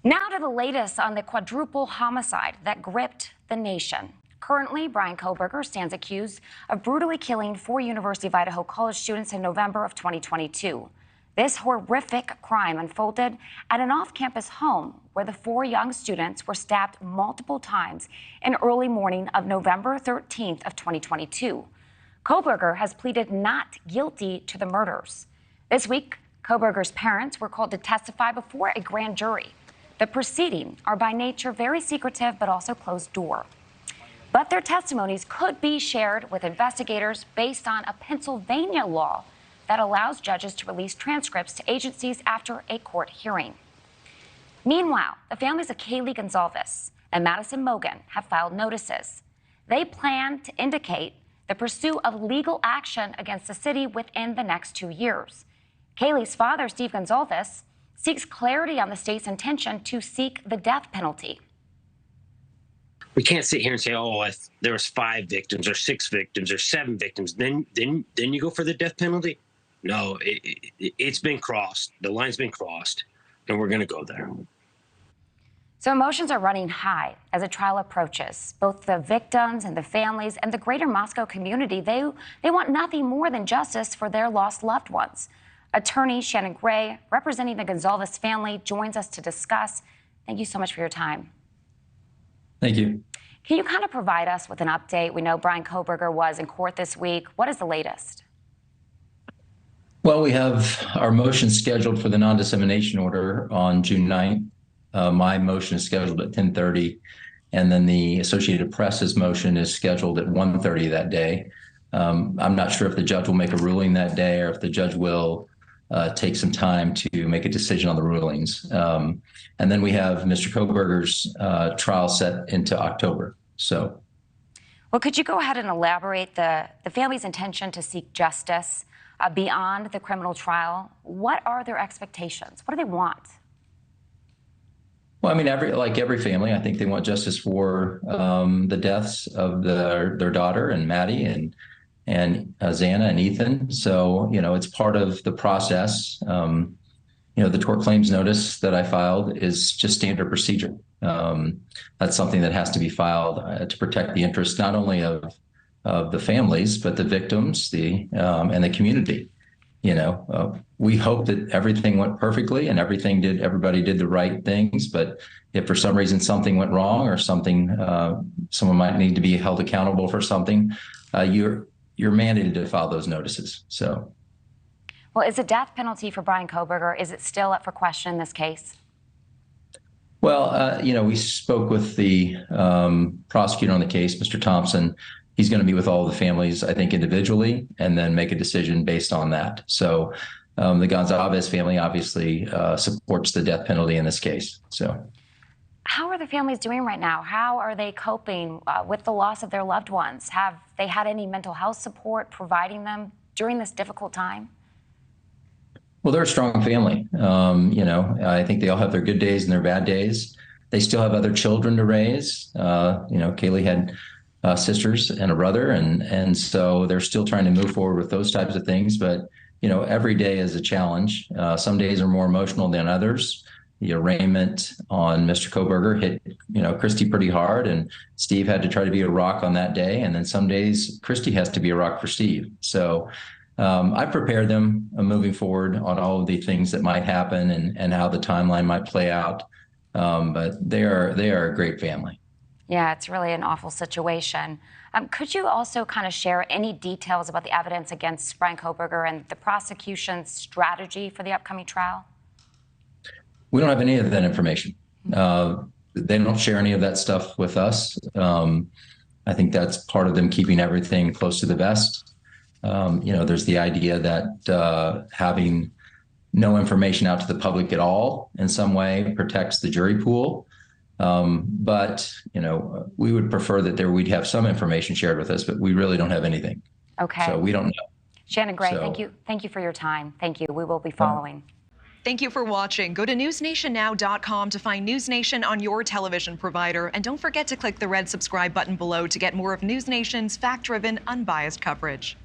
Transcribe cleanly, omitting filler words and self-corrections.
Now to the latest on the quadruple homicide that gripped the nation. Currently, Bryan Kohberger stands accused of brutally killing 4 University of Idaho college students in November of 2022. This horrific crime unfolded at an off-campus home where the 4 young students were stabbed multiple times in early morning of November 13th of 2022. Kohberger has pleaded not guilty to the murders. This week, Kohberger's parents were called to testify before a grand jury. The proceedings are by nature very secretive, but also closed door. But their testimonies could be shared with investigators based on a Pennsylvania law that allows judges to release transcripts to agencies after a court hearing. Meanwhile, the families of Kaylee Gonzalez and Madison Mogen have filed notices. They plan to indicate the pursuit of legal action against the city within the next 2 years. Kaylee's father, Steve Gonzalez, seeks clarity on the state's intention to seek the death penalty. We can't sit here and say, oh, if there was 5 victims or 6 victims or 7 victims, then you go for the death penalty? No, it's been crossed. The line's been crossed, and we're going to go there. So emotions are running high as the trial approaches. Both the victims and the families and the greater Moscow community, they want nothing more than justice for their lost loved ones. Attorney Shanon Gray, representing the Gonzalez family, joins us to discuss. Thank you so much for your time. Thank you. Can you kind of provide us with an update? We know Bryan Kohberger was in court this week. What is the latest? Well, we have our motion scheduled for the non-dissemination order on June 9th. My motion is scheduled at 10:30, and then the Associated Press's motion is scheduled at 1:30 that day. I'm not sure if the judge will make a ruling that day or if the judge will take some time to make a decision on the rulings. And then we have Mr. Kohberger's trial set into October. So, well, could you go ahead and elaborate the family's intention to seek justice beyond the criminal trial? What are their expectations? What do they want? Well, I mean, every family, I think they want justice for the deaths of their daughter and Maddie and Xana and Ethan. So, it's part of the process. The tort claims notice that I filed is just standard procedure. That's something that has to be filed to protect the interests not only of the families, but the victims, and the community. We hope that everything went perfectly and everybody did the right things. But if for some reason something went wrong or someone might need to be held accountable for something, you're mandated to file those notices. So, well, is the death penalty for Bryan Kohberger, is it still up for question in this case? Well, we spoke with the prosecutor on the case, Mr. Thompson. He's going to meet with all the families, I think, individually, and then make a decision based on that. So the Gonzalez family obviously supports the death penalty in this case. So, how are the families doing right now? How are they coping with the loss of their loved ones? Have they had any mental health support providing them during this difficult time? Well, they're a strong family. I think they all have their good days and their bad days. They still have other children to raise. Kaylee had sisters and a brother, and so they're still trying to move forward with those types of things. But, every day is a challenge. Some days are more emotional than others. The arraignment on Mr. Kohberger hit, Christy pretty hard, and Steve had to try to be a rock on that day. And then some days Christy has to be a rock for Steve. So I prepared them moving forward on all of the things that might happen and how the timeline might play out. But they are a great family. Yeah, it's really an awful situation. Could you also kind of share any details about the evidence against Bryan Kohberger and the prosecution's strategy for the upcoming trial? We don't have any of that information. They don't share any of that stuff with us. I think that's part of them keeping everything close to the vest. There's the idea that having no information out to the public at all in some way protects the jury pool. But we would prefer that we'd have some information shared with us, but we really don't have anything. Okay. So we don't know. Shanon Gray, thank you for your time. Thank you. We will be following. Thank you for watching. Go to newsnationnow.com to find NewsNation on your television provider. And don't forget to click the red subscribe button below to get more of NewsNation's fact-driven, unbiased coverage.